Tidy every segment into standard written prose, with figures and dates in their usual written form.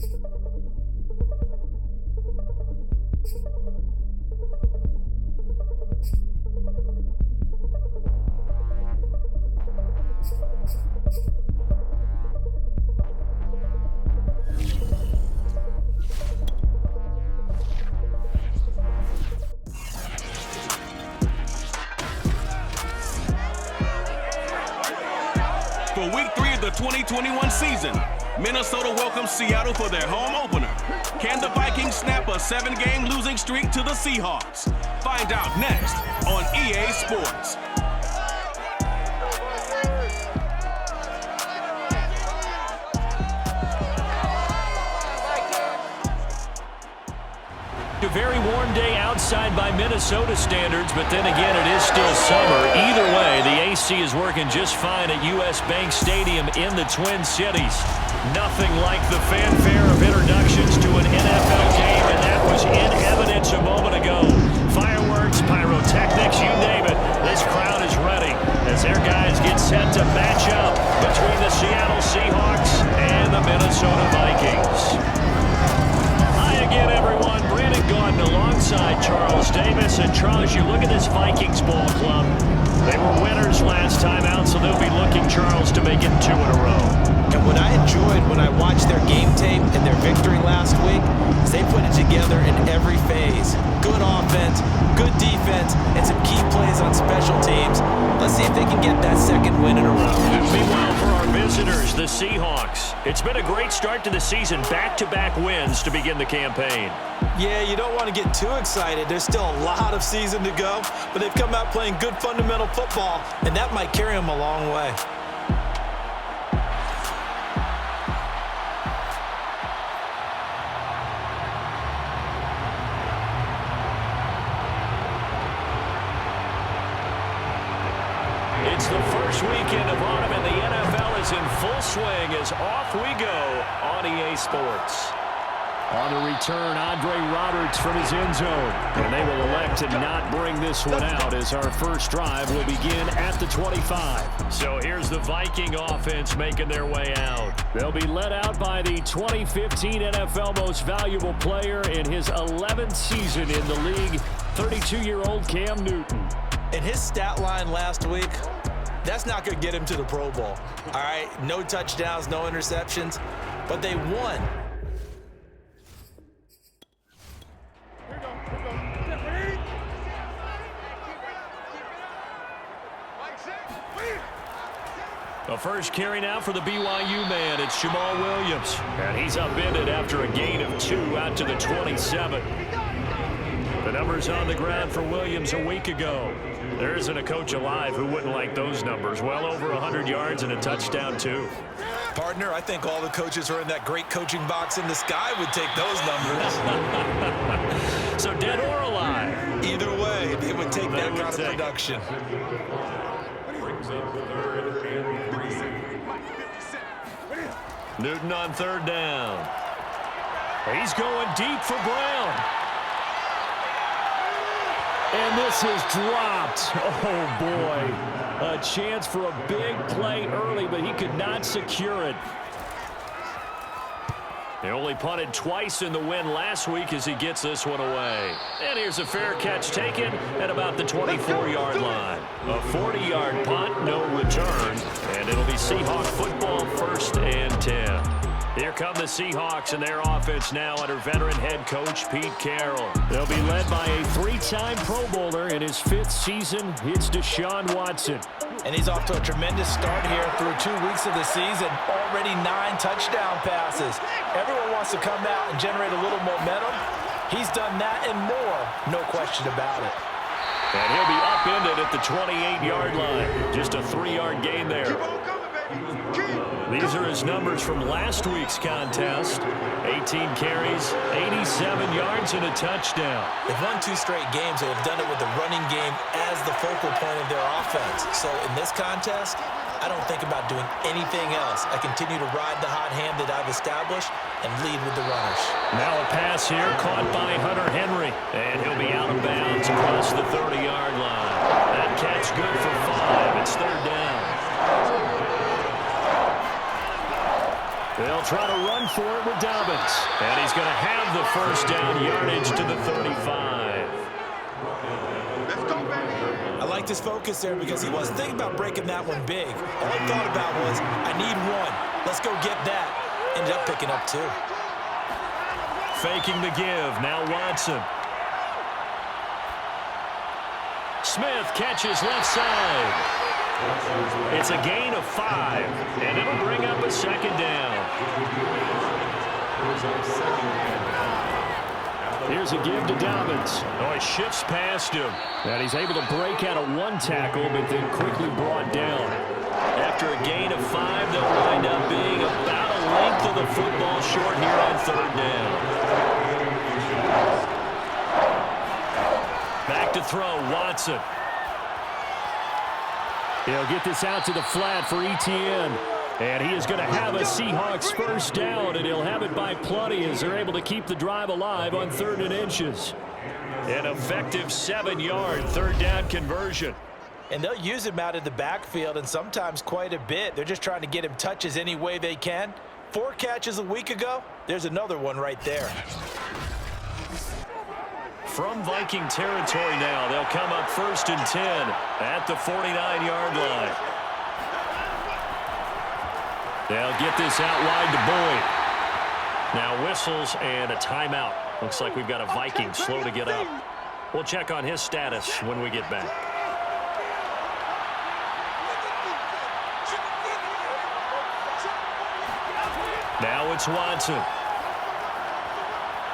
For week 3 of the 2021 season, Minnesota welcomes Seattle for their home opener. Can the Vikings snap a 7-game losing streak to the Seahawks? Find out next on EA Sports. A very warm day outside by Minnesota standards, but then again, it is still summer. Either way, the AC is working just fine at US Bank Stadium in the Twin Cities. Nothing like the fanfare of introductions to an NFL game, and that was in evidence a moment ago. Fireworks, pyrotechnics, you name it. This crowd is ready as their guys get set to match up between the Seattle Seahawks and the Minnesota Vikings. Hi again, everyone. Brandon Gaudin alongside Charles Davis. And Charles, you look at this Vikings ball club. They were winners last time out, so they'll be looking, Charles, to make it 2 in a row. And what I enjoyed when I watched their game tape and their victory last week is they put it together in every phase. Good offense, good defense, and some key plays on special teams. Let's see if they can get that second win in a row. Meanwhile, for our visitors, the Seahawks, it's been a great start to the season. Back-to-back wins to begin the campaign. Yeah, you don't want to get too excited. There's still a lot of season to go, but they've come out playing good fundamental football, and that might carry them a long way. It's the first weekend of autumn, and the NFL is in full swing as off we go on EA Sports. On the return, Andre Roberts from his end zone. And they will elect to not bring this one out as our first drive will begin at the 25. So here's the Viking offense making their way out. They'll be led out by the 2015 NFL Most Valuable Player in his 11th season in the league, 32-year-old Cam Newton. And his stat line last week, that's not going to get him to the Pro Bowl. All right, no touchdowns, no interceptions, but they won. The first carry now for the BYU man. It's Jamal Williams. And he's upended after a gain of 2 out to the 27. The numbers on the ground for Williams a week ago. There isn't a coach alive who wouldn't like those numbers. Well over 100 yards and a touchdown, too. Partner, I think all the coaches who are in that great coaching box in the sky would take those numbers. So dead or alive? Either way, they would take that kind of production. Newton on third down. He's going deep for Brown. And this is dropped. Oh, boy. A chance for a big play early, but he could not secure it. He only punted twice in the win last week as he gets this one away. And here's a fair catch taken at about the 24-yard line. A 40-yard punt, no return. And it'll be Seahawk football, 1st and 10. Here come the Seahawks and their offense now under veteran head coach Pete Carroll. They'll be led by a 3-time Pro Bowler in his 5th season. It's Desean Watson. And he's off to a tremendous start here through 2 weeks of the season. Already 9 touchdown passes. Everyone wants to come out and generate a little momentum. He's done that and more, no question about it. And he'll be upended at the 28-yard line. Just a 3-yard gain there. These are his numbers from last week's contest. 18 carries, 87 yards, and a touchdown. They've won 2 straight games. They have done it with the running game as the focal point of their offense. So in this contest, I don't think about doing anything else. I continue to ride the hot hand that I've established and lead with the runners. Now a pass here caught by Hunter Henry. And he'll be out of bounds across the 30-yard line. That catch good for 5. It's 3rd down. They'll try to run for it with Dobbins. And he's going to have the first down yardage to the 35. I liked his focus there because he wasn't thinking about breaking that one big. All he thought about was, I need one. Let's go get that. Ended up picking up 2. Faking the give. Now Watson. Smith catches left side. It's a gain of 5, and it'll bring up a second down. Here's a give to Dobbins. Oh, he shifts past him. And he's able to break out of 1 tackle, but then quickly brought down. After a gain of 5, they'll wind up being about a length of the football short here on 3rd down. Back to throw, Watson. He'll get this out to the flat for Etienne. And he is going to have a Seahawks first down, and he'll have it by plenty as they're able to keep the drive alive on 3rd and inches. An effective 7-yard 3rd down conversion. And they'll use him out of the backfield, and sometimes quite a bit. They're just trying to get him touches any way they can. 4 catches a week ago, there's another one right there. From Viking territory now, they'll come up 1st and 10 at the 49-yard line. They'll get this out wide to Boyd. Now whistles and a timeout. Looks like we've got a Viking slow to get up. We'll check on his status when we get back. Now it's Watson.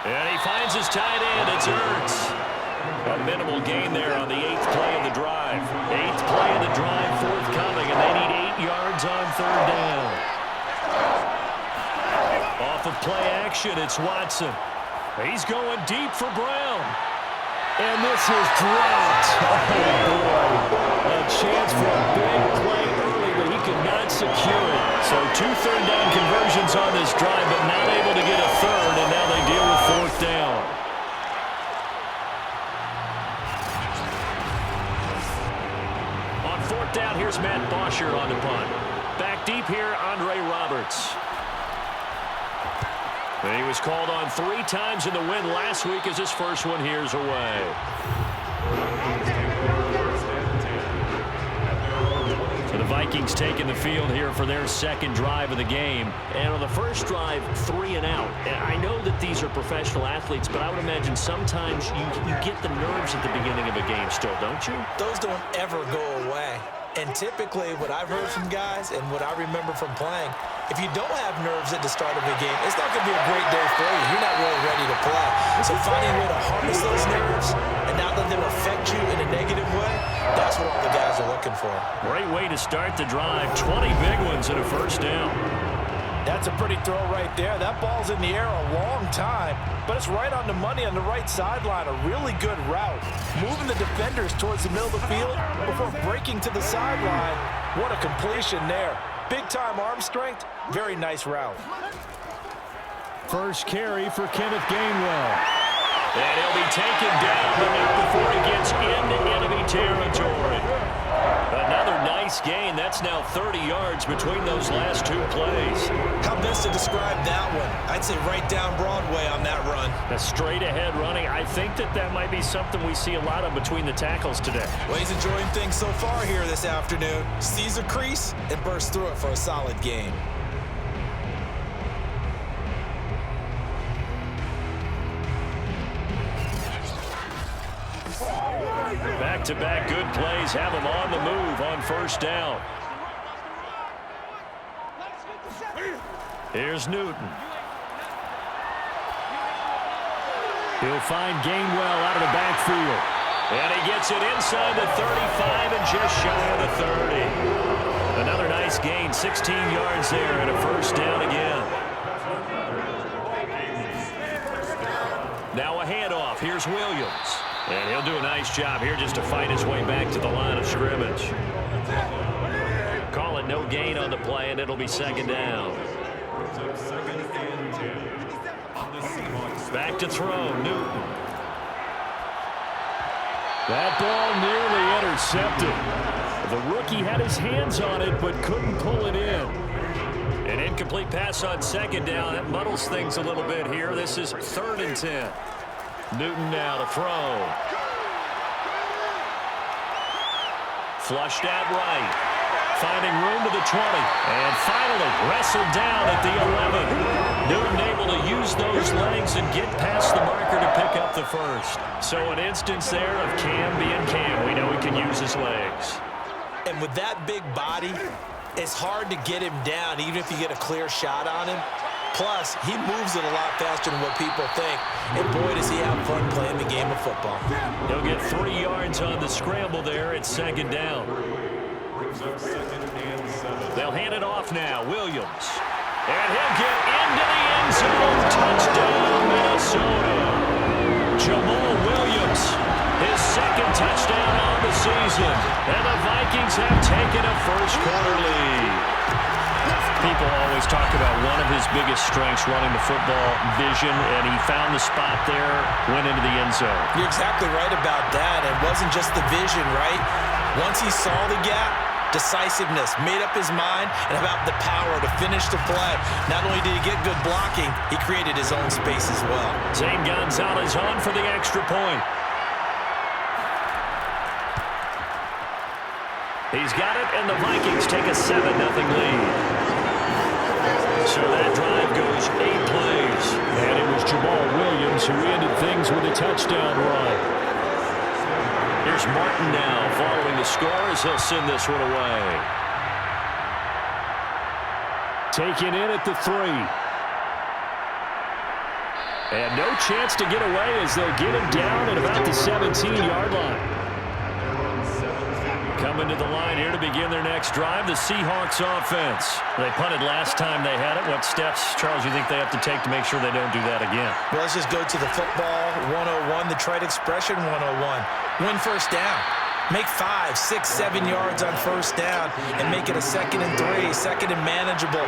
And he finds his tight end. It's Ertz. A minimal gain there on the 8th play of the drive. 8th play of the drive forthcoming, and they need 8 yards on 3rd down. Off of play action, it's Watson. He's going deep for Brown. And this is dropped. Oh, boy. A chance for a big play early, but he could not secure it. So 2 third down conversions on this drive, but not able to get a 3rd, and now they deal with 4th down. On 4th down, here's Matt Bosher on the punt. Back deep here, Andre Roberts. And he was called on 3 times in the win last week as his first one here's away. So the Vikings taking the field here for their 2nd drive of the game. And on the first drive, 3 and out. And I know that these are professional athletes, but I would imagine sometimes you get the nerves at the beginning of a game still, don't you? Those don't ever go away. And typically what I've heard from guys and what I remember from playing, if you don't have nerves at the start of a game, it's not going to be a great day for you. You're not really ready to play. So finding a way to harness those nerves and not let them affect you in a negative way, that's what all the guys are looking for. Great way to start the drive. 20 big ones and a first down. That's a pretty throw right there. That ball's in the air a long time, but it's right on the money on the right sideline. A really good route. Moving the defenders towards the middle of the field before breaking to the sideline. What a completion there. Big-time arm strength. Very nice route. First carry for Kenneth Gainwell. And he'll be taken down, but not before he gets into enemy territory. Another nice gain. That's now 30 yards between those last 2 plays. How best to describe that one? I'd say right down Broadway on that run. A straight-ahead running. I think that might be something we see a lot of between the tackles today. Well, he's enjoying things so far here this afternoon. Sees a crease and bursts through it for a solid gain. Back-to-back good plays have him on the move on first down. Here's Newton. He'll find Gainwell out of the backfield. And he gets it inside the 35 and just shy of the 30. Another nice gain, 16 yards there and a first down again. Now a handoff. Here's Williams. And he'll do a nice job here just to fight his way back to the line of scrimmage. Call it no gain on the play, and it'll be 2nd down. Back to throw, Newton. That ball nearly intercepted. The rookie had his hands on it, but couldn't pull it in. An incomplete pass on second down. That muddles things a little bit here. This is 3rd and 10. Newton now to throw. Flushed out right. Finding room to the 20. And finally wrestled down at the 11. Newton able to use those legs and get past the marker to pick up the first. So an instance there of Cam being Cam. We know he can use his legs. And with that big body, it's hard to get him down even if you get a clear shot on him. Plus, he moves it a lot faster than what people think. And boy, does he have fun playing the game of football. He'll get 3 yards on the scramble there at 2nd down. They'll hand it off now. Williams. And he'll get into the end zone. Touchdown, Minnesota. Jamal Williams, his 2nd touchdown on the season. And the Vikings have taken a first-quarter lead. People always talk about one of his biggest strengths, running the football, vision, and he found the spot there, went into the end zone. You're exactly right about that. It wasn't just the vision, right? Once he saw the gap, decisiveness, made up his mind, and about the power to finish the play. Not only did he get good blocking, he created his own space as well. Zane Gonzalez on for the extra point. He's got it, and the Vikings take a 7-0 lead. So that drive goes 8 plays. And it was Jamal Williams who ended things with a touchdown run. Here's Martin now following the score as he'll send this one away. Taken in at the 3. And no chance to get away as they'll get him down at about the 17-yard line. Coming to the line here to begin their next drive, the Seahawks offense. They punted last time they had it. What steps, Charles, you think they have to take to make sure they don't do that again? Well, let's just go to the football 101, the trite expression 101. Win first down. Make 5, 6, 7 yards on first down and make it a 2nd and 3, 2nd and manageable.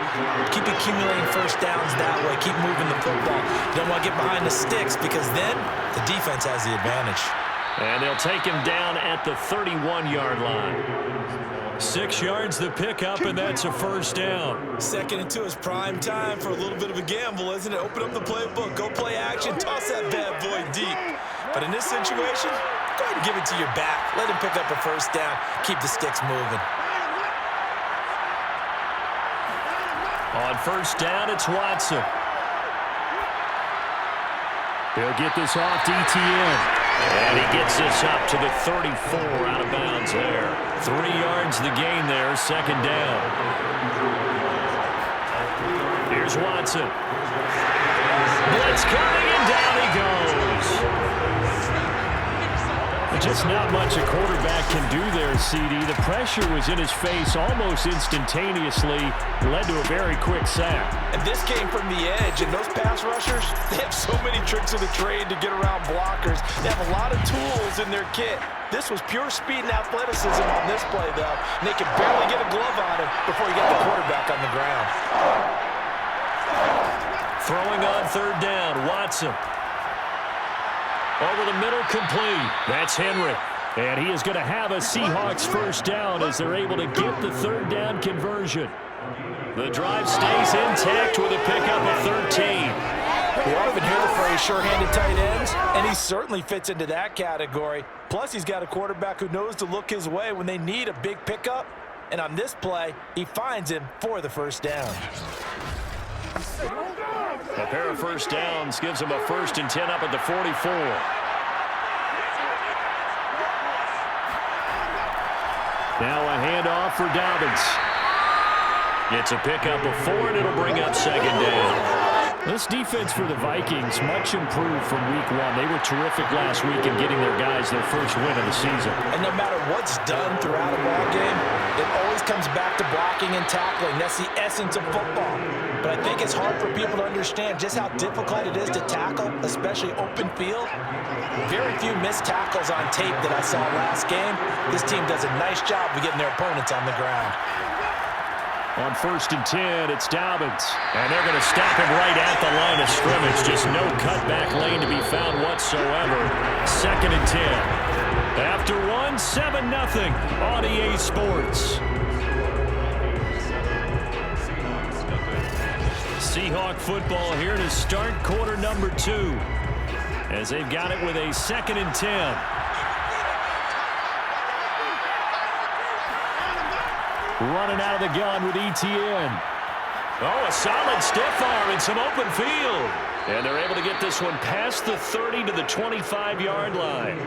Keep accumulating first downs that way. Keep moving the football. You don't want to get behind the sticks because then the defense has the advantage. And they'll take him down at the 31-yard line. 6 yards the pickup, and that's a first down. 2nd and 2 is prime time for a little bit of a gamble, isn't it? Open up the playbook, go play action, toss that bad boy deep. But in this situation, go ahead and give it to your back. Let him pick up a first down. Keep the sticks moving. On first down, it's Watson. He'll get this off to ETN. And he gets this up to the 34 out of bounds there. 3 yards the gain there, 2nd down. Here's Watson. Blitz coming, and down he goes. Just not much a quarterback can do there, CD. The pressure was in his face almost instantaneously, led to a very quick sack. And this came from the edge, and those pass rushers, they have so many tricks of the trade to get around blockers. They have a lot of tools in their kit. This was pure speed and athleticism on this play, though, and they could barely get a glove on him before he got the quarterback on the ground. Throwing on 3rd down, Watson. Over the middle, complete. That's Henry. And he is going to have a Seahawks first down as they're able to get the 3rd down conversion. The drive stays intact with a pickup of 13. We often hear the phrase sure-handed tight ends, and he certainly fits into that category. Plus, he's got a quarterback who knows to look his way when they need a big pickup. And on this play, he finds him for the first down. A pair of first downs gives him a 1st and 10 up at the 44. Now a handoff for Dobbins. It's a pickup of 4, and it'll bring up 2nd down. This defense for the Vikings, much improved from week 1. They were terrific last week in getting their guys their first win of the season. And no matter what's done throughout a ball game, it always comes back to blocking and tackling. That's the essence of football. But I think it's hard for people to understand just how difficult it is to tackle, especially open field. Very few missed tackles on tape that I saw last game. This team does a nice job of getting their opponents on the ground. On 1st and 10, it's Dobbins. And they're going to stop him right at the line of scrimmage. Just no cutback lane to be found whatsoever. 2nd and 10. After 1, 7-0 on EA Sports. Seahawk football here to start quarter number 2, as they've got it with a 2nd and 10. Running out of the gun with Etienne. Oh, a solid stiff arm and some open field. And they're able to get this one past the 30 to the 25-yard line.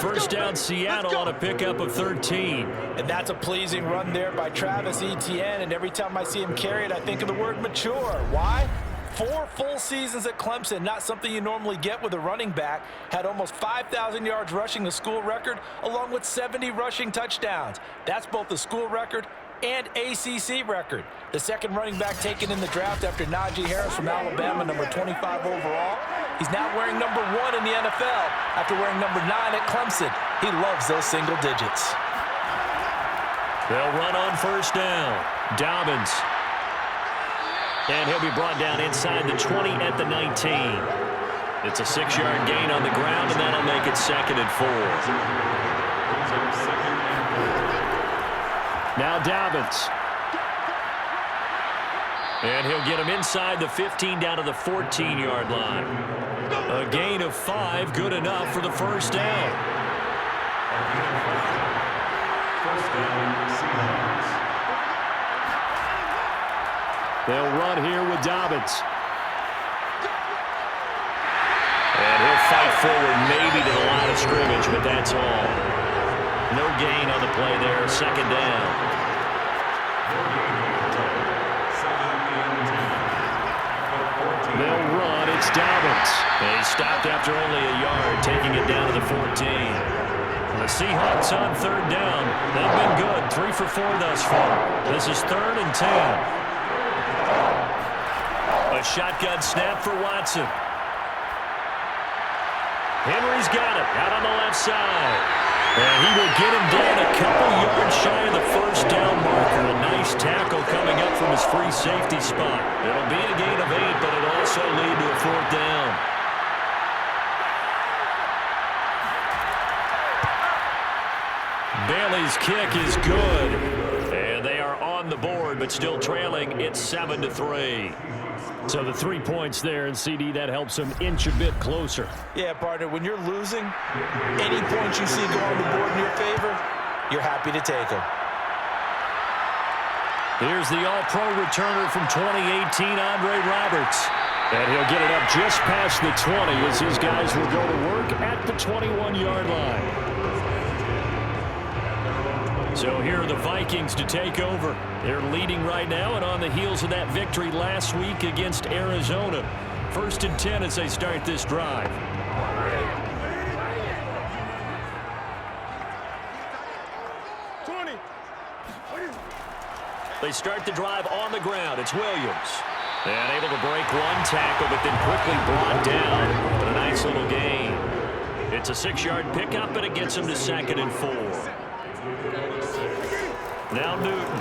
First down, Seattle on a pickup of 13. And that's a pleasing run there by Travis Etienne. And every time I see him carry it, I think of the word mature. Why? 4 full seasons at Clemson, not something you normally get with a running back. Had almost 5,000 yards rushing, the school record, along with 70 rushing touchdowns. That's both the school record and ACC record. The second running back taken in the draft after Najee Harris from Alabama, number 25 overall. He's now wearing number 1 in the NFL after wearing number 9 at Clemson. He loves those single digits. They'll run on first down. Dobbins. And he'll be brought down inside the 20 at the 19. It's a 6-yard gain on the ground, and that'll make it 2nd and 4. Now Dobbins. And he'll get him inside the 15 down to the 14-yard line. A gain of 5, good enough for the first down. They'll run here with Dobbins. And he'll fight forward maybe to the line of scrimmage, but that's all. No gain on the play there, 2nd down. They'll run, it's Dobbins. They stopped after only a yard, taking it down to the 14. The Seahawks on 3rd down. They've been good, 3 for 4 thus far. This is 3rd and 10. A shotgun snap for Watson. Henry's got it out on the left side. And he will get him down a couple yards shy of the first down marker. A nice tackle coming up from his free safety spot. It'll be a gain of 8, but it'll also lead to a 4th down. Bailey's kick is good. And they are on the board, but still trailing. It's 7-3. So the 3 points there, and CD, that helps them inch a bit closer. Yeah, partner, when you're losing, any points you see go on the board in your favor, you're happy to take them. Here's the all-pro returner from 2018, Andre Roberts. And he'll get it up just past the 20 as his guys will go to work at the 21-yard line. So here are the Vikings to take over. They're leading right now and on the heels of that victory last week against Arizona. 1st and 10 as they start this drive. They start the drive on the ground. It's Williams. And able to break one tackle, but then quickly brought down. But a nice little gain. It's a 6-yard pickup, and it gets him to 2nd and 4. Now Newton.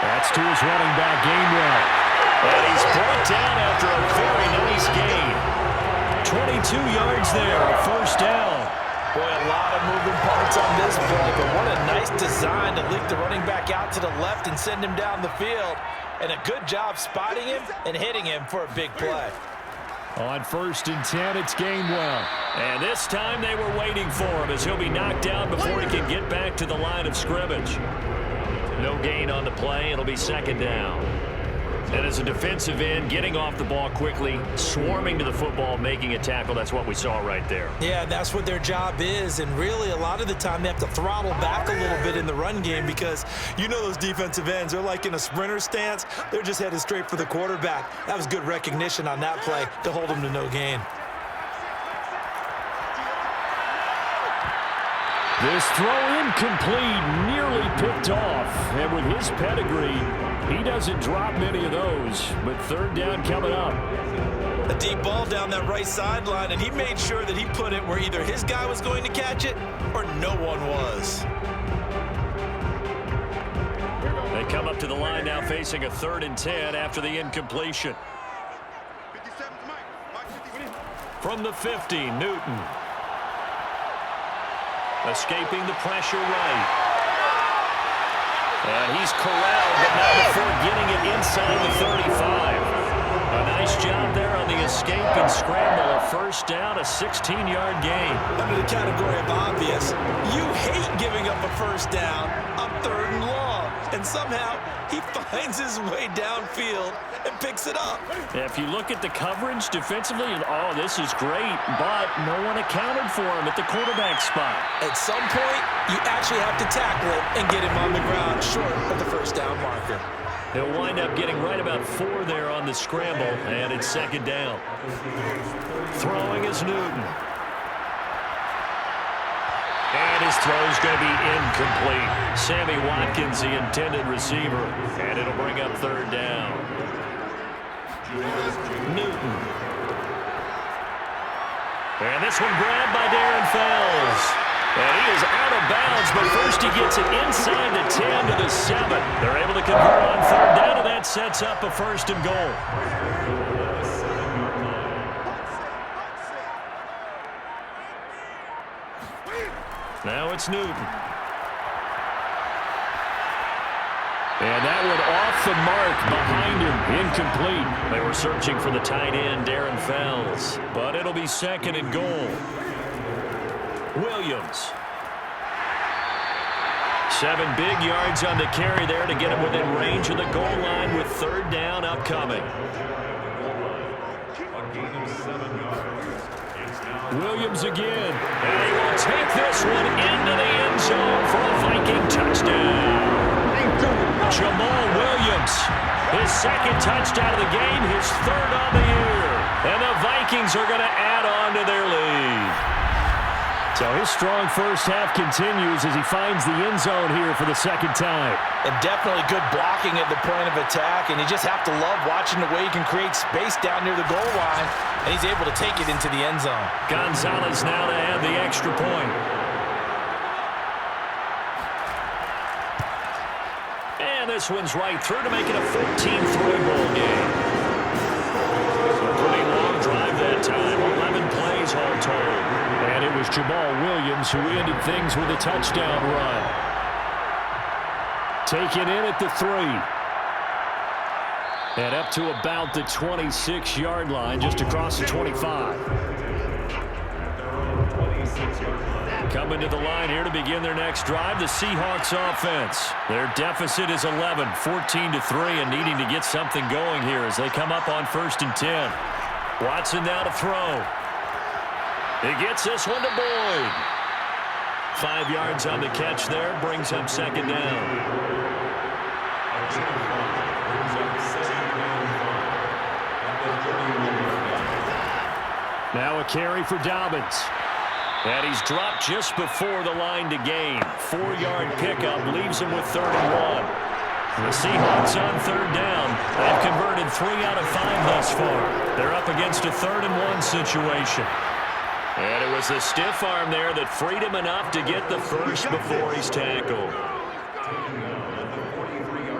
That's to his running back, Gainwell. And he's brought down after a very nice gain. 22 yards there, a 1st down. Boy, a lot of moving parts on this play, but what a nice design to leak the running back out to the left and send him down the field. And a good job spotting him and hitting him for a big play. On 1st and 10, it's Gainwell. And this time they were waiting for him as he'll be knocked down before he can get back to the line of scrimmage. No gain on the play. It'll be 2nd down. And as a defensive end, getting off the ball quickly, swarming to the football, making a tackle, that's what we saw right there. Yeah, that's what their job is, and really a lot of the time they have to throttle back a little bit in the run game because you know those defensive ends, they're like in a sprinter stance. They're just headed straight for the quarterback. That was good recognition on that play to hold him to no gain. This throw incomplete, nearly picked off. And with his pedigree, he doesn't drop many of those. But 3rd down coming up. A deep ball down that right sideline, and he made sure that he put it where either his guy was going to catch it or no one was. They come up to the line now facing a 3rd and 10 after the incompletion. From the 50, Newton. Escaping the pressure right. And he's corralled, but not before getting it inside the 35. A nice job there on the escape and scramble. A first down, a 16-yard gain. Under the category of obvious, you hate giving up a first down on 3rd and long. And somehow, he finds his way downfield and picks it up. If you look at the coverage defensively, oh, this is great, but no one accounted for him at the quarterback spot. At some point, you actually have to tackle it and get him on the ground short of the first down marker. He'll wind up getting right about 4 there on the scramble, and it's 2nd down. Throwing is Newton. And his throw's going to be incomplete. Sammy Watkins, the intended receiver, and it'll bring up 3rd down. Newton. And this one grabbed by Darren Fells. And he is out of bounds, but first he gets it inside the 10 to the 7. They're able to convert on 3rd down, and that sets up a 1st and goal. Now it's Newton. And that one off the mark behind him, incomplete. They were searching for the tight end, Darren Fells, but it'll be 2nd and goal. Williams. 7 big yards on the carry there to get him within range of the goal line with 3rd down upcoming. Williams again. And he will take this one into the end zone for a Viking touchdown. Jamal Williams, his 2nd touchdown of the game, his 3rd on the year. And the Vikings are going to add on to their lead. So his strong first half continues as he finds the end zone here for the 2nd time. And definitely good blocking at the point of attack, and you just have to love watching the way he can create space down near the goal line, and he's able to take it into the end zone. Gonzalez now to add the extra point. And this one's right through to make it a 14-3 ball game. A pretty long drive that time, 11 plays all told. And it was Jamal Williams who ended things with a touchdown run. Taken in at the 3. And up to about the 26-yard line, just across the 25. Coming to the line here to begin their next drive, the Seahawks offense. Their deficit is 11, 14-3, and needing to get something going here as they come up on 1st and 10. Watson now to throw. He gets this one to Boyd. 5 yards on the catch there, brings up 2nd down. Now a carry for Dobbins. And he's dropped just before the line to gain. 4-yard pickup leaves him with 3rd and 1. The Seahawks on 3rd down. They've converted 3 out of 5 thus far. They're up against a 3rd and 1 situation. And it was a stiff arm there that freed him enough to get the first before he's tackled.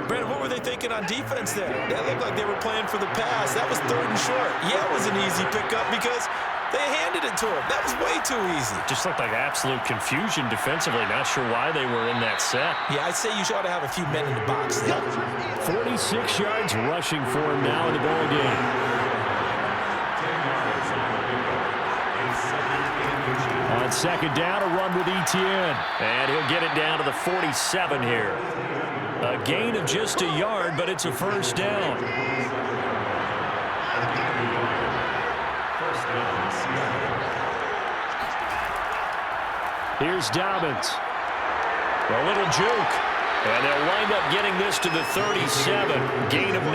Brandon, what were they thinking on defense there? That looked like they were playing for the pass. That was 3rd and short. Yeah, it was an easy pickup because they handed it to him. That was way too easy. Just looked like absolute confusion defensively. Not sure why they were in that set. Yeah, I'd say you ought to have a few men in the box there. 46 yards rushing for him now in the ball game. On 2nd down, a run with Etienne. And he'll get it down to the 47 here. A gain of just a yard, but it's a 1st down. Here's Dobbins. A little juke. And they'll wind up getting this to the 37. Gain of 9.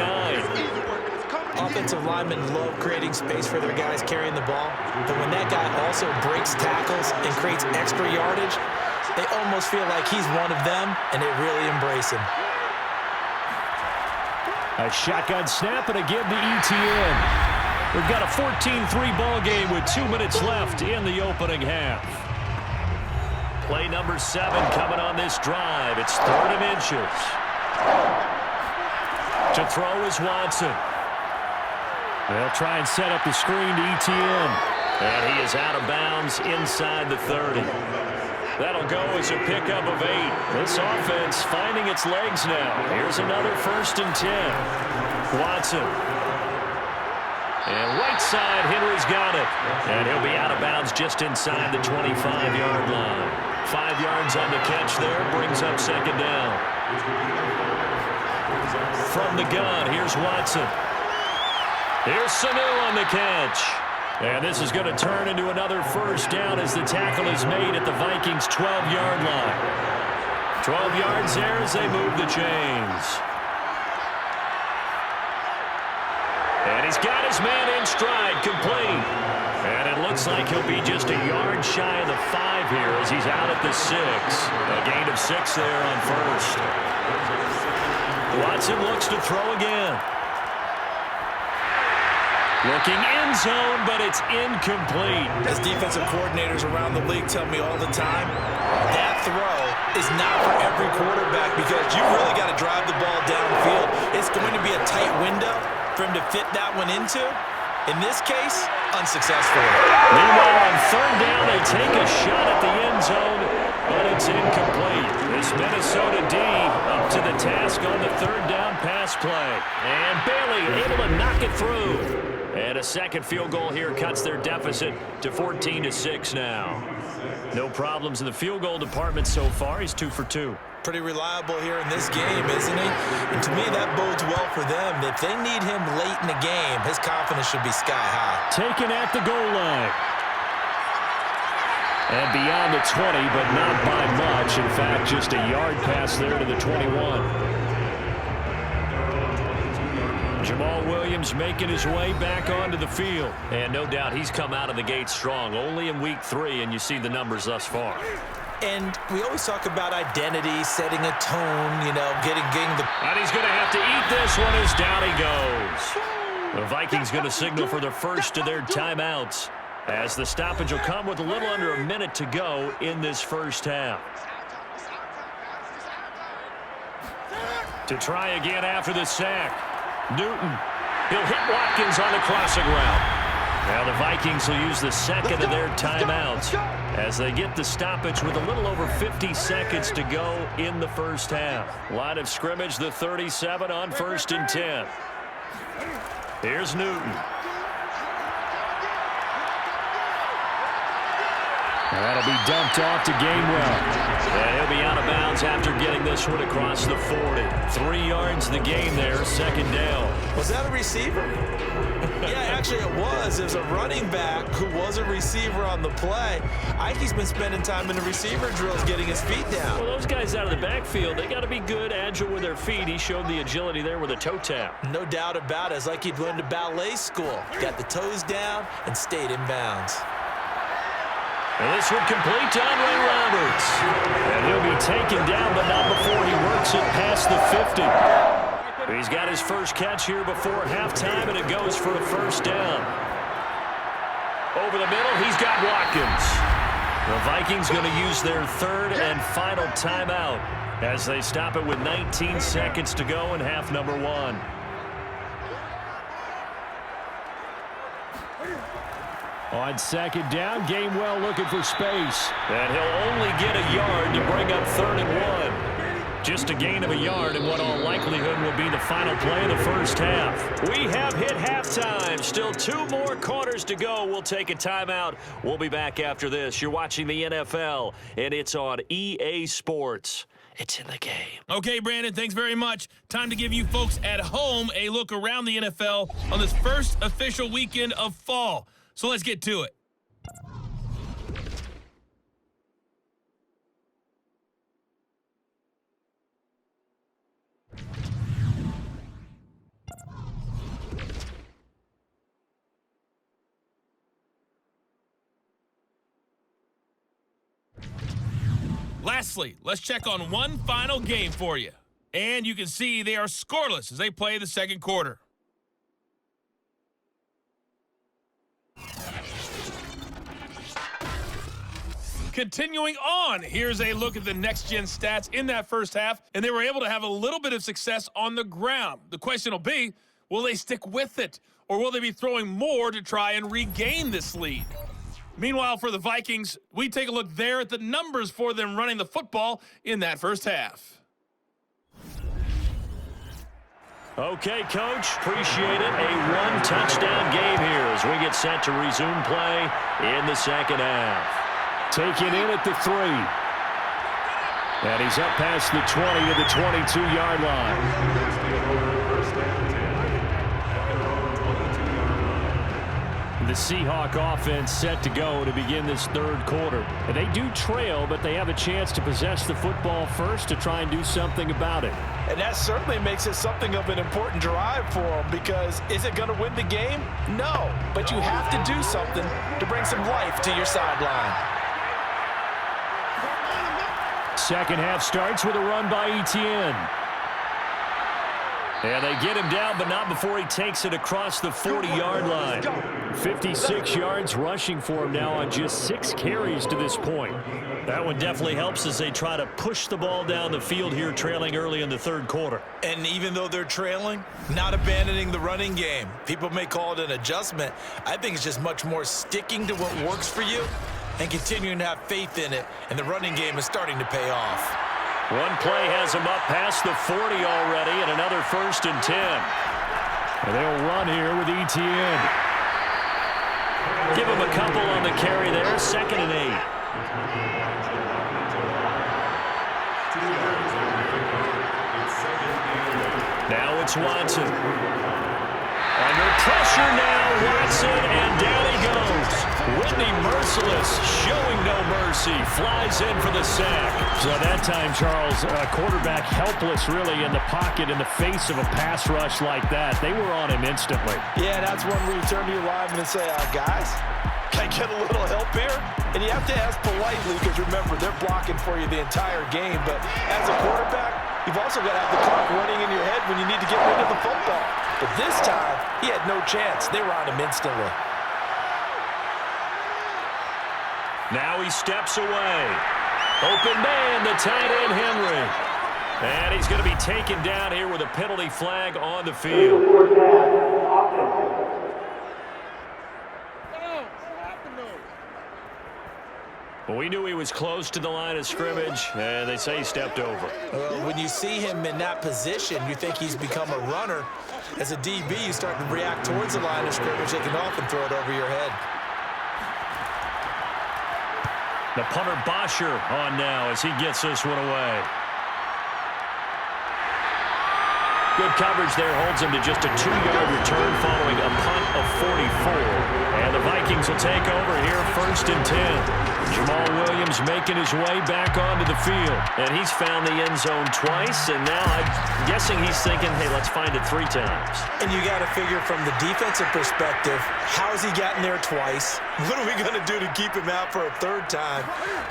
Offensive linemen love creating space for their guys carrying the ball. But when that guy also breaks tackles and creates extra yardage, they almost feel like he's one of them, and they really embrace him. A shotgun snap and a give to Etienne. We've got a 14-3 ball game with 2 minutes left in the opening half. Play number 7 coming on this drive. It's 3rd and inches. To throw is Watson. They'll try and set up the screen to Etienne. And he is out of bounds inside the 30. That'll go as a pickup of 8. This offense finding its legs now. Here's another 1st and 10. Watson. And right side, Henry's got it. And he'll be out of bounds just inside the 25-yard line. 5 yards on the catch there, brings up 2nd down. From the gun, here's Watson. Here's Sanu on the catch. And this is going to turn into another 1st down as the tackle is made at the Vikings' 12-yard line. 12 yards there as they move the chains. And he's got his man in stride, complete. And it looks like he'll be just a yard shy of the 5 here as he's out at the 6. A gain of 6 there on 1st. Watson looks to throw again. Looking end zone, but it's incomplete. As defensive coordinators around the league tell me all the time, that throw is not for every quarterback because you really got to drive the ball downfield. It's going to be a tight window for him to fit that one into. In this case, unsuccessful. Meanwhile, on 3rd down, they take a shot at the end zone, but it's incomplete. This Minnesota D up to the task on the 3rd down pass play. And Bailey able to knock it through. And a second field goal here cuts their deficit to 14-6 now. No problems in the field goal department so far. He's 2 for 2. Pretty reliable here in this game, isn't he? And to me, that bodes well for them. If they need him late in the game, his confidence should be sky high. Taken at the goal line. And beyond the 20, but not by much. In fact, just a yard pass there to the 21. Jamal Williams making his way back onto the field. And no doubt he's come out of the gate strong. Only in week 3, and you see the numbers thus far. And we always talk about identity, setting a tone, you know, getting the... And he's going to have to eat this one as down he goes. The Vikings going to signal for the first of their timeouts as the stoppage will come with a little under a minute to go in this first half. To try again after the sack. Newton. He'll hit Watkins on the crossing route. Now the Vikings will use the second of their timeouts as they get the stoppage with a little over 50 seconds to go in the first half. Line of scrimmage, the 37 on 1st and 10. Here's Newton. That'll be dumped off to Gainwell. And he'll be out of bounds after getting this one across the 40. 3 yards the gain there, 2nd down. Was that a receiver? Yeah, actually it was. There's a running back who was a receiver on the play. Ike's been spending time in the receiver drills getting his feet down. Well, those guys out of the backfield, they got to be good, agile with their feet. He showed the agility there with a toe tap. No doubt about it. It's like he'd went to ballet school. Got the toes down and stayed in bounds. And this one complete to Andre Roberts. And he'll be taken down, but not before he works it past the 50. He's got his first catch here before halftime, and it goes for a 1st down. Over the middle, he's got Watkins. The Vikings going to use their 3rd and final timeout as they stop it with 19 seconds to go in half number 1. On 2nd down, Gainwell looking for space. And he'll only get a yard to bring up 3rd and 1. Just a gain of a yard in what all likelihood will be the final play of the first half. We have hit halftime. Still 2 more quarters to go. We'll take a timeout. We'll be back after this. You're watching the NFL, and it's on EA Sports. It's in the game. Okay, Brandon, thanks very much. Time to give you folks at home a look around the NFL on this first official weekend of fall. So let's get to it. Lastly, let's check on one final game for you. And you can see they are scoreless as they play the second quarter. Continuing on, here's a look at the next-gen stats in that first half, and they were able to have a little bit of success on the ground. The question will be, will they stick with it, or will they be throwing more to try and regain this lead? Meanwhile, for the Vikings, we take a look there at the numbers for them running the football in that first half. Okay, Coach, appreciate it. A one-touchdown game here as we get set to resume play in the second half. Taken in at the 3. And he's up past the 20 to the 22-yard line. The Seahawk offense set to go to begin this third quarter. And they do trail, but they have a chance to possess the football first to try and do something about it. And that certainly makes it something of an important drive for them, because is it going to win the game? No, but you have to do something to bring some life to your sideline. Second half starts with a run by Etienne. And they get him down, but not before he takes it across the 40-yard line. 56 yards rushing for him now on just 6 carries to this point. That one definitely helps as they try to push the ball down the field here, trailing early in the third quarter. And even though they're trailing, not abandoning the running game. People may call it an adjustment. I think it's just much more sticking to what works for you and continuing to have faith in it. And the running game is starting to pay off. One play has him up past the 40 already, and another 1st and 10. And they'll run here with Etienne. Give him a couple on the carry there, 2nd and 8. Now it's Watson. Under pressure now, Watson, and down he goes. Whitney merciless, showing no mercy, flies in for the sack. So that time, Charles, quarterback helpless really in the pocket in the face of a pass rush like that. They were on him instantly. Yeah, that's one where you turn to your lineman and say, guys, can I get a little help here? And you have to ask politely, because remember, they're blocking for you the entire game. But as a quarterback, you've also got to have the clock running in your head when you need to get rid of the football. But this time, he had no chance. They were on him instantly. Now he steps away. Open man, the tight end, Henry. And he's going to be taken down here with a penalty flag on the field. Well, we knew he was close to the line of scrimmage, and they say he stepped over. When you see him in that position, you think he's become a runner. As a DB, you start to react towards the line of scrimmage. They can often throw it over your head. The punter Bosher on now as he gets this one away. Good coverage there, holds him to just a 2-yard return following a punt of 44. And the Vikings will take over here, 1st and 10. Jamal Williams making his way back onto the field. And he's found the end zone twice, and now I'm guessing he's thinking, hey, let's find it 3 times. And you got to figure from the defensive perspective, how has he gotten there twice? What are we going to do to keep him out for a 3rd time?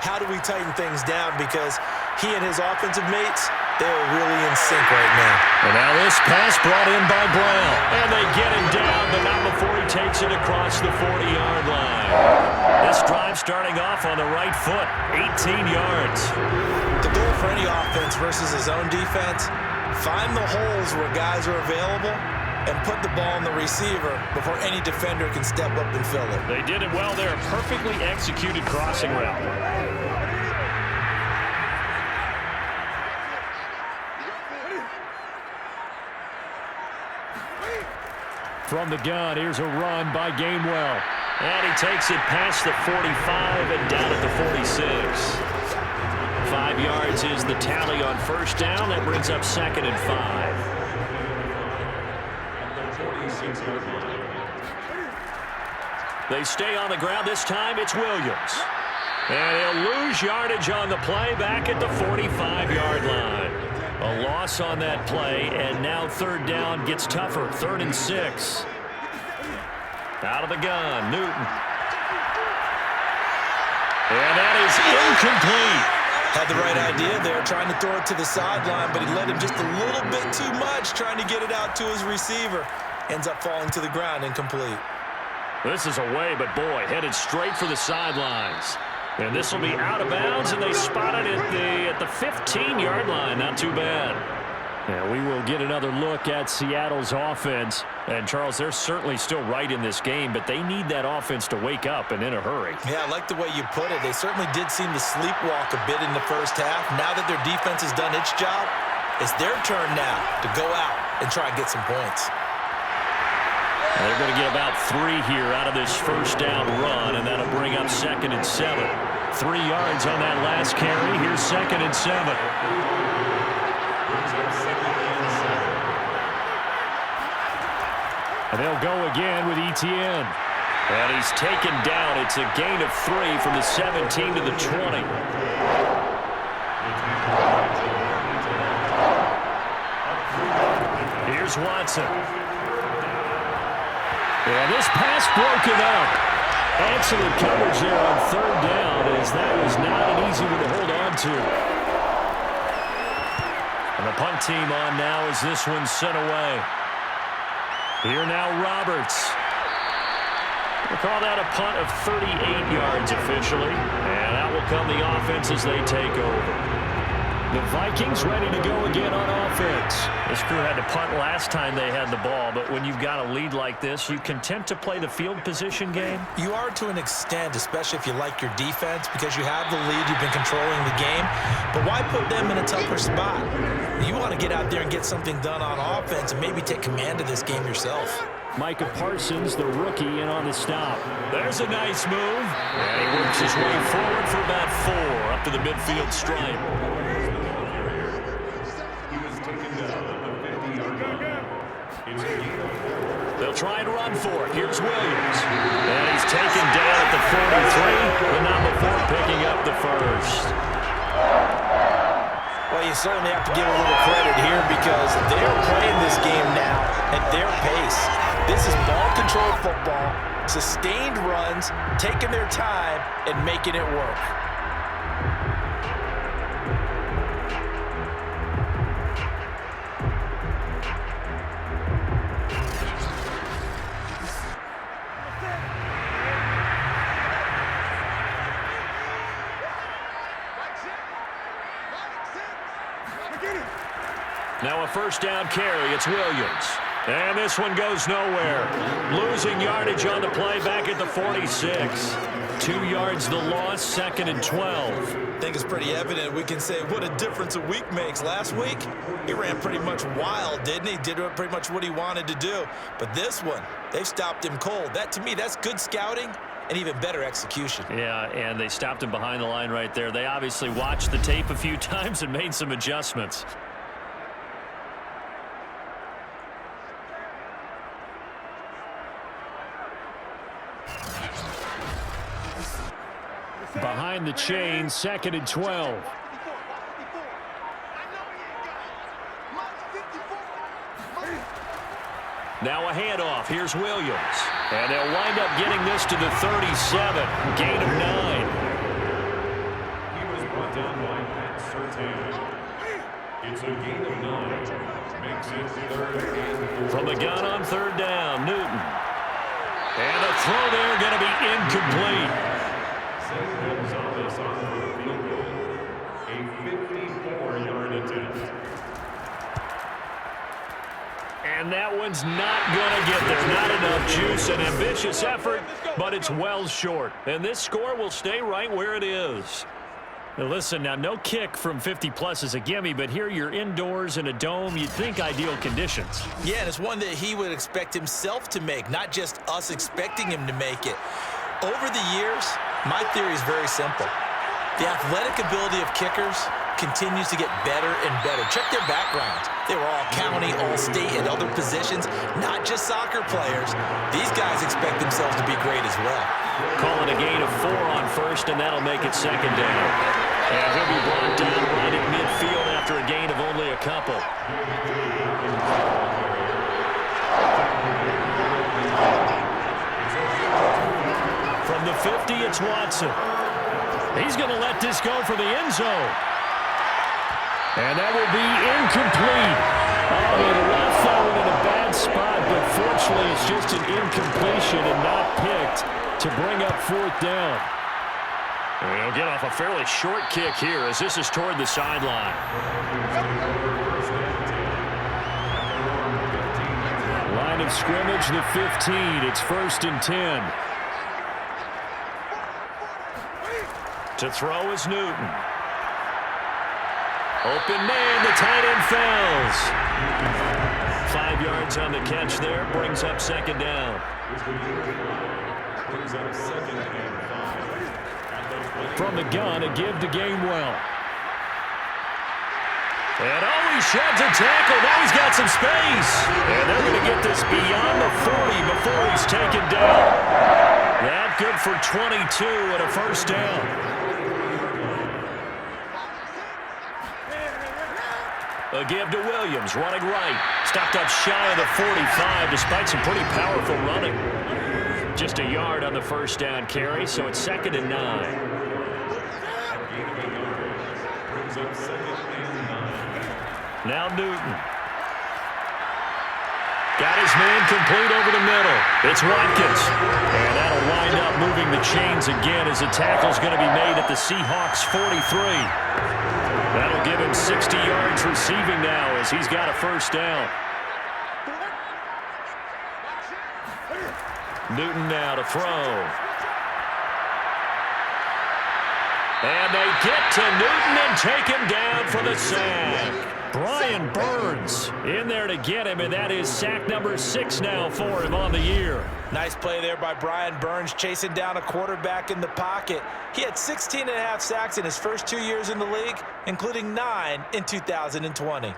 How do we tighten things down? Because he and his offensive mates, they're really in sync right now. And now this pass brought in by Brown. And they get him down, but not before he takes it across the 40-yard line. This drive starting off on the right foot, 18 yards. The goal for any offense versus his own defense, find the holes where guys are available and put the ball on the receiver before any defender can step up and fill it. They did it well there. A perfectly executed crossing route. From the gun, here's a run by Gainwell. And he takes it past the 45 and down at the 46. 5 yards is the tally on 1st down. That brings up 2nd and 5. They stay on the ground. This time it's Williams. And he'll lose yardage on the play back at the 45-yard line. A loss on that play, and now 3rd down gets tougher. 3rd and 6. Out of the gun, Newton. And that is incomplete. Had the right idea there, trying to throw it to the sideline, but he let him just a little bit too much, trying to get it out to his receiver. Ends up falling to the ground, incomplete. This is away, but boy, headed straight for the sidelines. And this will be out of bounds, and they spot it at the 15-yard line. Not too bad. And we will get another look at Seattle's offense. And, Charles, they're certainly still right in this game, but they need that offense to wake up and in a hurry. Yeah, I like the way you put it. They certainly did seem to sleepwalk a bit in the first half. Now that their defense has done its job, it's their turn now to go out and try and get some points. And they're going to get about 3 here out of this first down run, and that'll bring up 2nd and 7. 3 yards on that last carry. Here's 2nd and 7. And they'll go again with Etienne. And he's taken down. It's a gain of 3 from the 17 to the 20. Here's Watson. And this pass broken up. Excellent coverage there on 3rd down, as that was not an easy one to hold on to. And the punt team on now as this one's sent away. Here now Roberts. We'll call that a punt of 38 yards officially. And out will come the offense as they take over. The Vikings ready to go again on offense. This crew had to punt last time they had the ball, but when you've got a lead like this, you content to play the field position game? You are to an extent, especially if you like your defense, because you have the lead, you've been controlling the game. But why put them in a tougher spot? You want to get out there and get something done on offense and maybe take command of this game yourself. Micah Parsons, the rookie, in on the stop. There's a nice move. And he works his way forward for about 4 up to the midfield stripe. They'll try and run for it. Here's Williams. And he's taken down at the 43, but not before picking up the first. Well, you certainly have to give a little credit here because they're playing this game now at their pace. This is ball-controlled football, sustained runs, taking their time, and making it work. Now a first down carry. It's Williams. And this one goes nowhere. Losing yardage on the play back at the 46. 2 yards the loss, 2nd and 12. I think it's pretty evident. We can say what a difference a week makes. Last week, he ran pretty much wild, didn't he? Did pretty much what he wanted to do. But this one, they've stopped him cold. That, to me, that's good scouting and even better execution. Yeah, and they stopped him behind the line right there. They obviously watched the tape a few times and made some adjustments. Behind the chain, 2nd and 12. Now a handoff. Here's Williams. And they'll wind up getting this to the 37. Gain of 9. He was brought down by Pat Surtain. It's a gain of 9. Makes it 3rd and 4. From the gun on 3rd down, Newton. And the throw there going to be incomplete. Gonzalez on the field goal. A 54-yard attempt. And that one's not going to get there. Not enough juice. An ambitious effort, but it's well short. And this score will stay right where it is. Now listen, now no kick from 50-plus is a gimme, but here you're indoors in a dome. You'd think ideal conditions. Yeah, and it's one that he would expect himself to make, not just us expecting him to make it. Over the years, my theory is very simple. The athletic ability of kickers continues to get better and better. Check their backgrounds. They were all county, all state, and other positions, not just soccer players. These guys expect themselves to be great as well. Calling a gain of 4 on 1st, and that'll make it 2nd down. And he'll be brought down right at midfield after a gain of only a couple. From the 50, it's Watson. He's going to let this go for the end zone. And that will be incomplete. Oh, the ref found it in a bad spot, but fortunately it's just an incompletion and not picked to bring up 4th down. And he'll get off a fairly short kick here as this is toward the sideline. line of scrimmage, the 15. It's 1st and 10. To throw is Newton. Open man, the tight end falls. 5 yards on the catch there, brings up 2nd down. From the gun, a give to Gainwell. And he sheds a tackle. Now he's got some space. And they're going to get this beyond the 40 before he's taken down. That good for 22 and a 1st down. A give to Williams, running right. Stopped up shy of the 45 despite some pretty powerful running. Just a yard on the 1st down carry, so it's 2nd and 9. Now Newton. Got his man complete over the middle. It's Watkins. And that'll wind up moving the chains again as the tackle's going to be made at the Seahawks 43. That'll give him 60 yards receiving now as he's got a 1st down. Newton now to throw. And they get to Newton and take him down for the sack. Brian Burns in there to get him, and that is sack number 6 now for him on the year. Nice play there by Brian Burns, chasing down a quarterback in the pocket. He had 16.5 sacks in his first 2 years in the league, including 9 in 2020.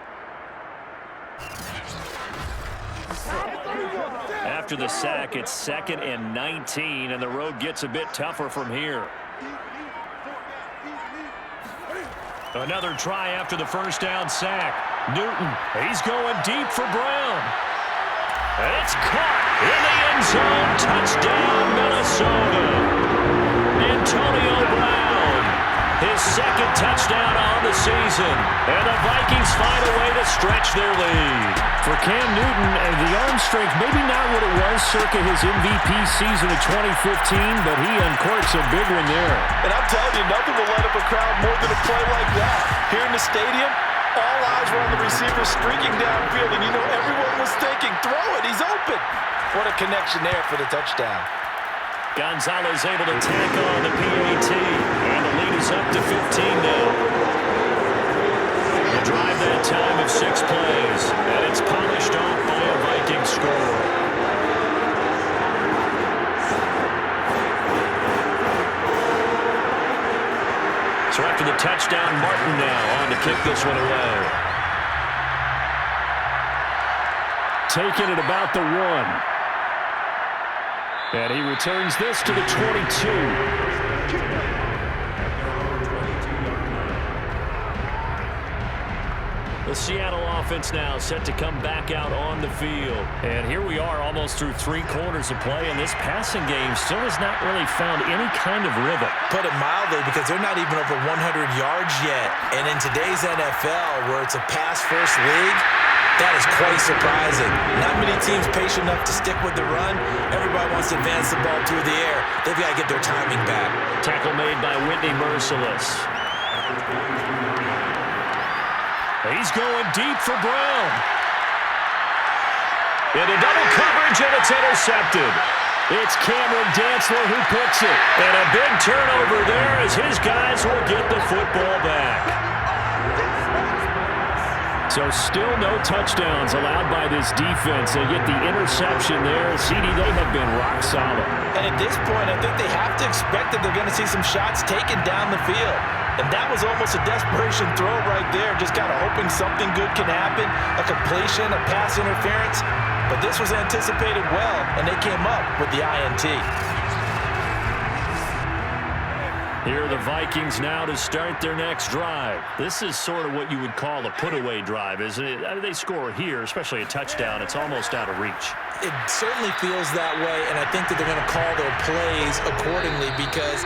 After the sack, it's 2nd and 19, and the road gets a bit tougher from here. Another try after the 1st down sack. Newton, he's going deep for Brown. It's caught in the end zone. Touchdown, Minnesota. Antonio Brown, his 2nd touchdown on the season. And the Vikings find a way to stretch their lead. For Cam Newton, and the arm strength, maybe not what it was circa his MVP season of 2015, but he uncorks a big one there. And I'm telling you, nothing will light up a crowd more than a play like that. Here in the stadium, all eyes were on the receiver streaking downfield, and you know everyone was thinking, throw it, he's open. What a connection there for the touchdown. Gonzalez able to tack on the PAT, and the lead is up to 15 now. The drive that time of 6 plays, and it's polished off by a Viking score. So after the touchdown, Martin now on to kick this one away. Taking it about the 1. And he returns this to the 22. The Seattle offense now set to come back out on the field. And here we are almost through 3 quarters of play, and this passing game still has not really found any kind of rhythm. Put it mildly, because they're not even over 100 yards yet. And in today's NFL, where it's a pass-first league, that is quite surprising. Not many teams patient enough to stick with the run. Everybody wants to advance the ball through the air. They've got to get their timing back. Tackle made by Whitney Merciless. He's going deep for Brown. Into double coverage, and it's intercepted. It's Cameron Dantzler who picks it. And a big turnover there as his guys will get the football back. So still no touchdowns allowed by this defense. They get the interception there. CD, they have been rock solid. And at this point, I think they have to expect that they're going to see some shots taken down the field. And that was almost a desperation throw right there, just kind of hoping something good can happen, a completion, a pass interference. But this was anticipated well, and they came up with the INT. Here are the Vikings now to start their next drive. This is sort of what you would call a put-away drive, isn't it? I mean, they score here, especially a touchdown. It's almost out of reach. It certainly feels that way, and I think that they're going to call their plays accordingly, because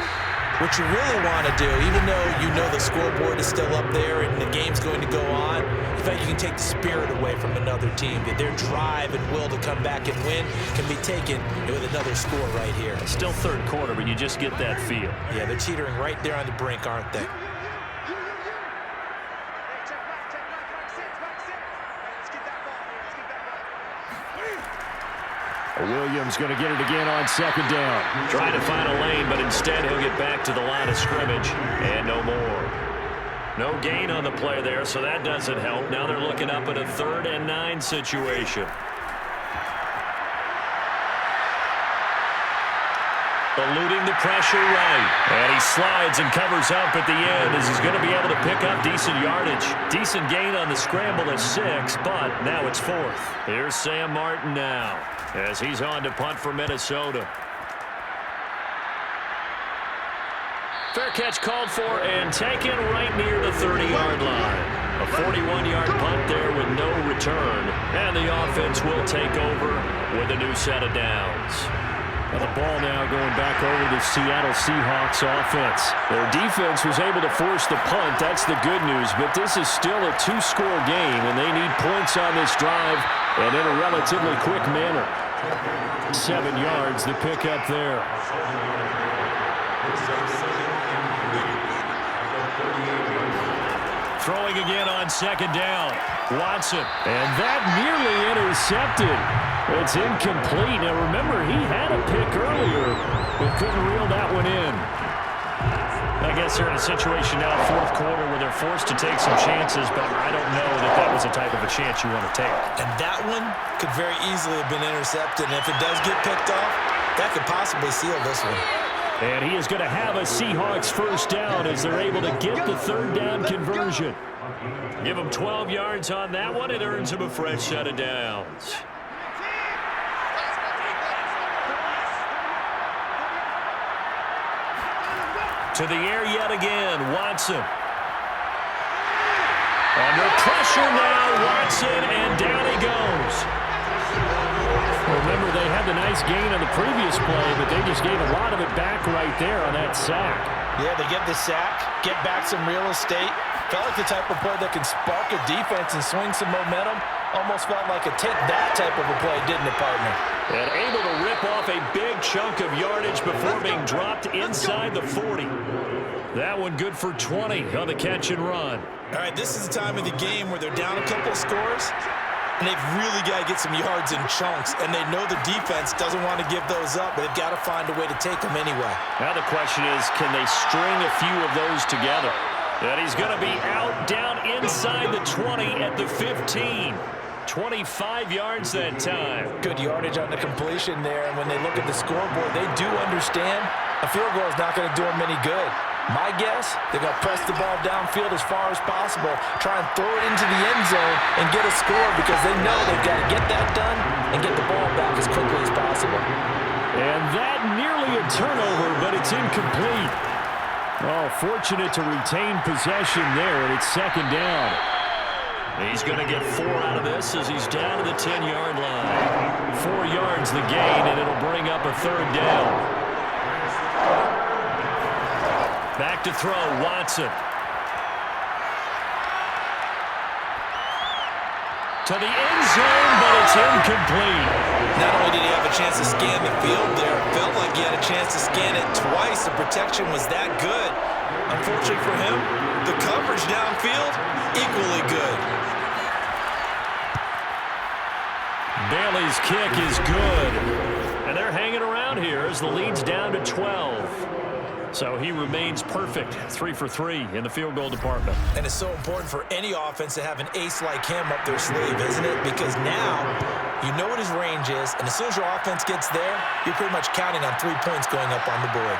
what you really want to do, even though you know the scoreboard is still up there and the game's going to go on, in fact, you can take the spirit away from another team. That their drive and will to come back and win can be taken with another score right here. It's still 3rd quarter, but you just get that feel. Yeah, they're teetering right there on the brink, aren't they? Williams going to get it again on second down. Trying to find a lane, but instead he'll get back to the line of scrimmage and no more. No gain on the play there, so that doesn't help. Now they're looking up at a 3rd and 9 situation. Eluding the pressure right. And he slides and covers up at the end as he's going to be able to pick up decent yardage. Decent gain on the scramble at 6, but now it's 4th. Here's Sam Martin now as he's on to punt for Minnesota. Fair catch called for and taken right near the 30-yard line. A 41-yard punt there with no return. And the offense will take over with a new set of downs. And the ball now going back over to the Seattle Seahawks offense. Their defense was able to force the punt. That's the good news. But this is still a 2-score game, and they need points on this drive and in a relatively quick manner. 7 yards, the pickup there. Throwing again on second down. Watson. And that nearly intercepted. It's incomplete. Now remember, he had a pick earlier, but couldn't reel that one in. I guess they're in a situation now, 4th quarter, where they're forced to take some chances, but I don't know that that was the type of a chance you want to take. And that one could very easily have been intercepted, and if it does get picked off, that could possibly seal this one. And he is going to have a Seahawks first down as they're able to get the 3rd down conversion. Give him 12 yards on that one. It earns him a fresh set of downs. To the air yet again, Watson. Under pressure now, Watson, and down he goes. Remember, they had the nice gain on the previous play, but they just gave a lot of it back right there on that sack. Yeah, they get the sack, get back some real estate. Felt like the type of play that can spark a defense and swing some momentum. Almost felt like a take that type of a play, didn't it, partner? And able to rip off a big chunk of yardage before being dropped inside the 40. That one good for 20 on the catch and run. All right, this is the time of the game where they're down a couple of scores, and they've really got to get some yards in chunks, and they know the defense doesn't want to give those up, but they've got to find a way to take them anyway. Now the question is, can they string a few of those together? And he's going to be out down inside the 20 at the 15. 25 yards that time. Good yardage on the completion there, and when they look at the scoreboard, they do understand a field goal is not going to do them any good. My guess, they're going to press the ball downfield as far as possible, try and throw it into the end zone and get a score because they know they've got to get that done and get the ball back as quickly as possible. And that nearly a turnover, but it's incomplete. Oh, fortunate to retain possession there, and it's second down. He's going to get 4 out of this as he's down to the 10-yard line. 4 yards the gain, and it'll bring up a 3rd down. Back to throw, Watson. To the end zone, but it's incomplete. Not only did he have a chance to scan the field there, it felt like he had a chance to scan it twice. The protection was that good. Unfortunately for him, the coverage downfield, equally good. Bailey's kick is good. And they're hanging around here as the lead's down to 12. So he remains perfect, 3 for 3 in the field goal department. And it's so important for any offense to have an ace like him up their sleeve, isn't it? Because now you know what his range is, and as soon as your offense gets there, you're pretty much counting on 3 points going up on the board.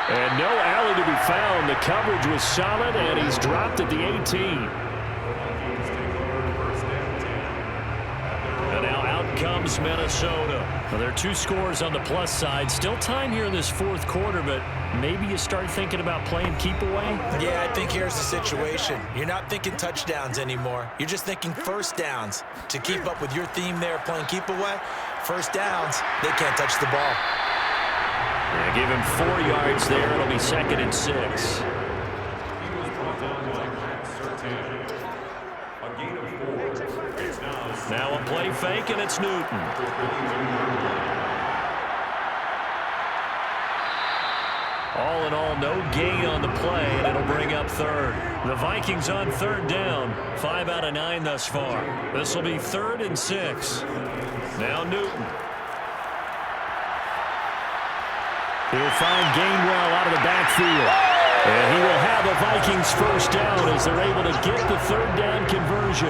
And no alley to be found. The coverage was solid, and he's dropped at the 18. And now out comes Minnesota. Well, there are 2 scores on the plus side. Still time here in this 4th quarter, but maybe you start thinking about playing keep away? Yeah, I think here's the situation. You're not thinking touchdowns anymore. You're just thinking first downs. To keep up with your theme there, playing keep away, first downs, they can't touch the ball. Yeah, give him 4 yards there. It'll be 2nd and 6. Now a play fake, and it's Newton. All in all, no gain on the play, and it'll bring up 3rd. The Vikings on 3rd down, 5 out of 9 thus far. This will be 3rd and 6. Now Newton. He'll find Gainwell out of the backfield. And he will have a Vikings first down as they're able to get the third down conversion.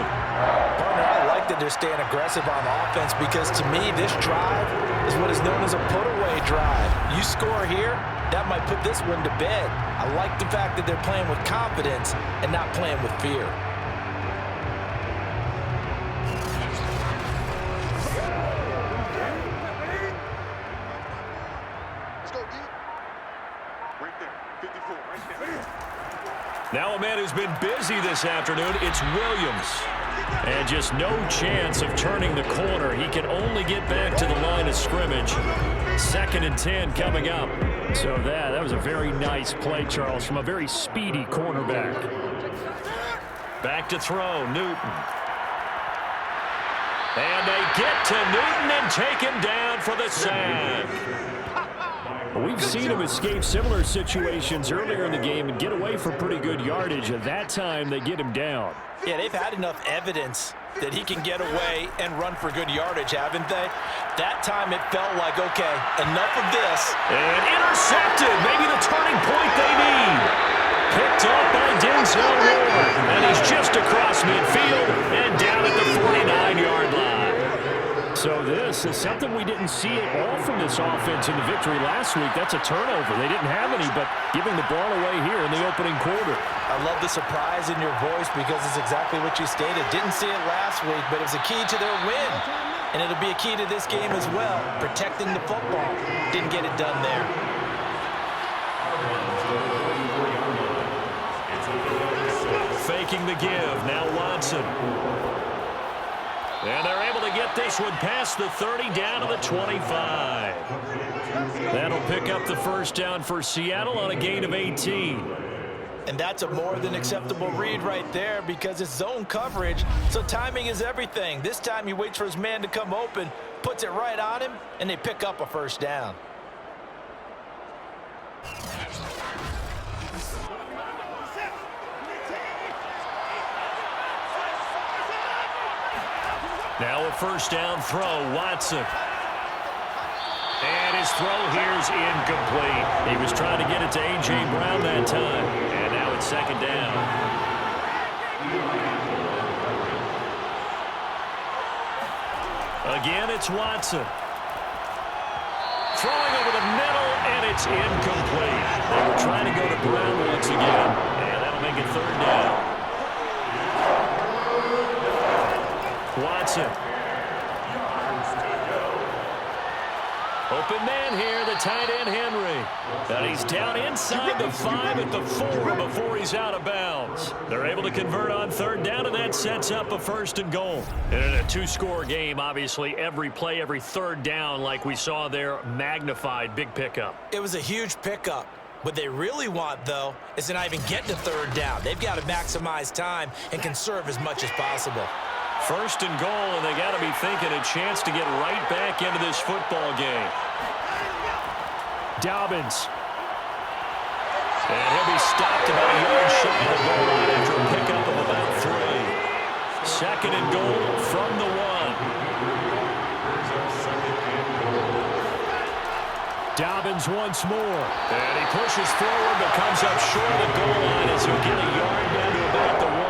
Partner, I like that they're staying aggressive on offense because to me this drive is what is known as a put-away drive. You score here, that might put this one to bed. I like the fact that they're playing with confidence and not playing with fear. Now a man who's been busy this afternoon, it's Williams. And just no chance of turning the corner. He can only get back to the line of scrimmage. 2nd and 10 coming up. So that was a very nice play, Charles, from a very speedy cornerback. Back to throw, Newton. And they get to Newton and take him down for the sack. We've seen him escape similar situations earlier in the game and get away for pretty good yardage. At that time, they get him down. Yeah, they've had enough evidence that he can get away and run for good yardage, haven't they? That time it felt like, okay, enough of this. And intercepted, maybe the turning point they need. Picked up by Desean Watson. And he's just across midfield and down at the 49-yard line. So this is something we didn't see at all from this offense in the victory last week. That's a turnover. They didn't have any, but giving the ball away here in the opening quarter. I love the surprise in your voice because it's exactly what you stated. Didn't see it last week, but it was a key to their win. And it'll be a key to this game as well, protecting the football. Didn't get it done there. Faking the give. Now Watson. And they're able to get this one past the 30 down to the 25. That'll pick up the first down for Seattle on a gain of 18. And that's a more than acceptable read right there because it's zone coverage, so timing is everything. This time he waits for his man to come open, puts it right on him, and they pick up a first down. Now a first down throw, Watson. And his throw here's incomplete. He was trying to get it to A.J. Brown that time. And now it's 2nd down. Again, it's Watson. Throwing over the middle, and it's incomplete. They were trying to go to Brown once again. And that'll make it 3rd down. Watson. Open man here, the tight end Henry. And he's down inside the 5 at the 4 before he's out of bounds. They're able to convert on 3rd down, and that sets up a 1st and goal. And in a 2-score game, obviously, every play, every 3rd down, like we saw there, magnified, big pickup. It was a huge pickup. What they really want, though, is to not even get to 3rd down. They've got to maximize time and conserve as much as possible. 1st and goal, and they got to be thinking a chance to get right back into this football game. Dobbins. And he'll be stopped about a yard shy of the goal line after a pickup of about 3. 2nd and goal from the 1. Dobbins once more. And he pushes forward but comes up short of the goal line as he'll get a yard down to about the 1.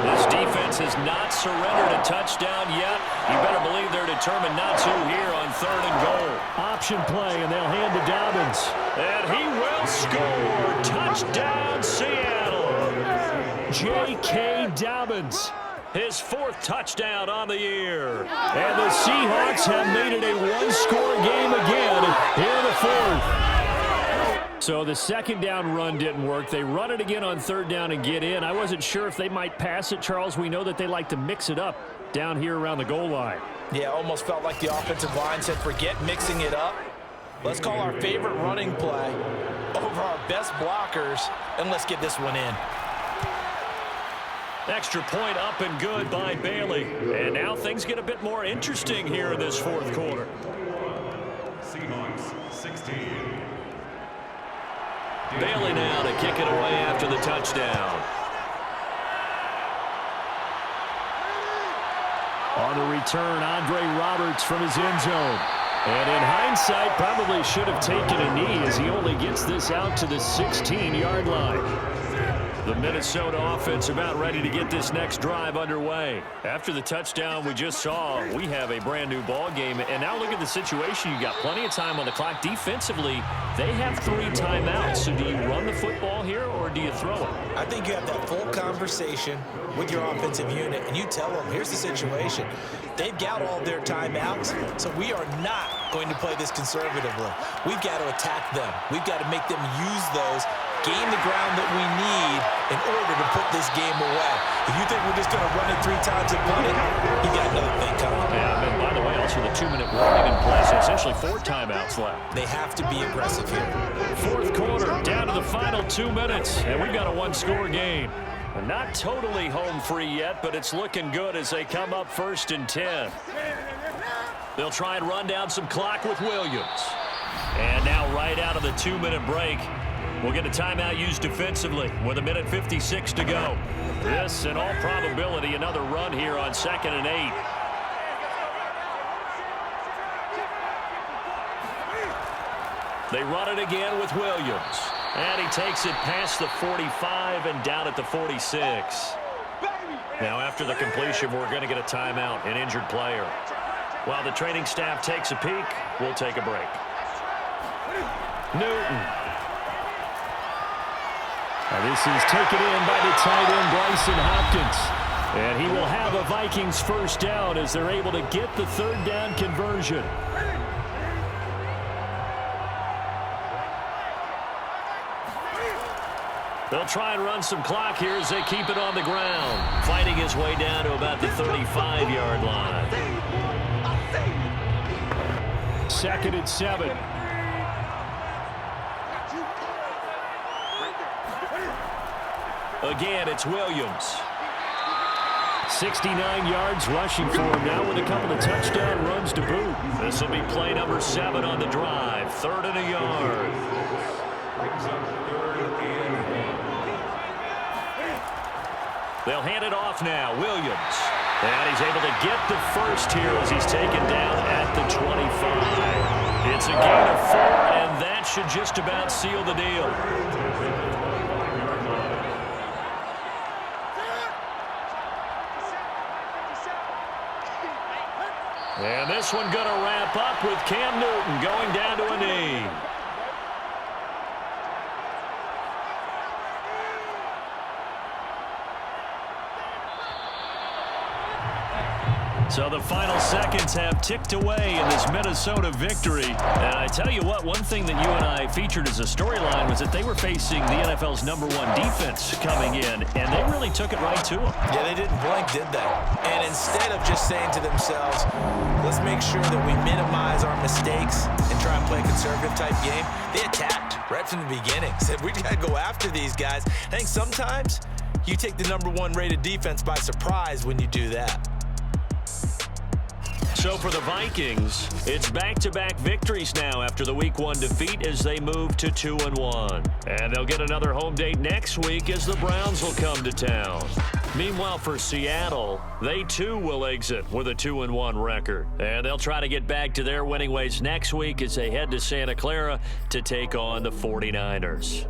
This defense has not surrendered a touchdown yet. You better believe they're determined not to here on 3rd and goal. Option play, and they'll hand to Dobbins. And he will score. Touchdown, Seattle. J.K. Dobbins. His 4th touchdown on the year. And the Seahawks have made it a 1-score game again here in the 4th. So the 2nd down run didn't work. They run it again on 3rd down and get in. I wasn't sure if they might pass it, Charles. We know that they like to mix it up down here around the goal line. Yeah, almost felt like the offensive line said, forget mixing it up. Let's call our favorite running play over our best blockers, and let's get this one in. Extra point up and good by Bailey. And now things get a bit more interesting here in this 4th quarter. Seahawks 16. Bailey now to kick it away after the touchdown. On the return, Andre Roberts from his end zone. And in hindsight, probably should have taken a knee as he only gets this out to the 16-yard line. The Minnesota offense about ready to get this next drive underway. After the touchdown we just saw, we have a brand-new ball game. And now look at the situation. You got plenty of time on the clock. Defensively, they have 3 timeouts. So do you run the football here or do you throw it? I think you have that full conversation with your offensive unit, and you tell them, here's the situation. They've got all their timeouts, so we are not going to play this conservatively. We've got to attack them. We've got to make them use those, gain the ground that we need in order to put this game away. If you think we're just going to run it 3 times and punt it, you got another thing coming. Yeah, and by the way, also the 2-minute warning in place. Essentially 4 timeouts left. They have to be aggressive here. Fourth quarter, down to the final 2 minutes, and we've got a 1-score game. Not totally home free yet, but it's looking good as they come up 1st and 10. They'll try and run down some clock with Williams. And now right out of the 2-minute break, we'll get a timeout used defensively with 1:56 to go. This, in all probability, another run here on 2nd and 8. They run it again with Williams. And he takes it past the 45 and down at the 46. Now after the completion, we're going to get a timeout, an injured player. While the training staff takes a peek, we'll take a break. Newton. Now this is taken in by the tight end, Bryson Hopkins. And he will have a Vikings first down as they're able to get the 3rd down conversion. They'll try and run some clock here as they keep it on the ground. Fighting his way down to about the 35-yard line. 2nd and 7. Again, it's Williams. 69 yards rushing for him now with a couple of touchdown runs to boot. This will be play number 7 on the drive. 3rd and a yard. They'll hand it off now. Williams. And he's able to get the first here as he's taken down at the 25. It's a gain of 4, and that should just about seal the deal. And this one going to wrap up with Cam Newton going down to a knee. So the final seconds have ticked away in this Minnesota victory. And I tell you what, one thing that you and I featured as a storyline was that they were facing the NFL's #1 defense coming in, and they really took it right to them. Yeah, they didn't blink, did they? And instead of just saying to themselves, let's make sure that we minimize our mistakes and try and play a conservative-type game, they attacked right from the beginning. Said, we got to go after these guys. I think sometimes you take the #1 rated defense by surprise when you do that. So for the Vikings, it's back-to-back victories now after the Week 1 defeat as they move to 2-1. And they'll get another home date next week as the Browns will come to town. Meanwhile, for Seattle, they too will exit with a 2-1 record. And they'll try to get back to their winning ways next week as they head to Santa Clara to take on the 49ers.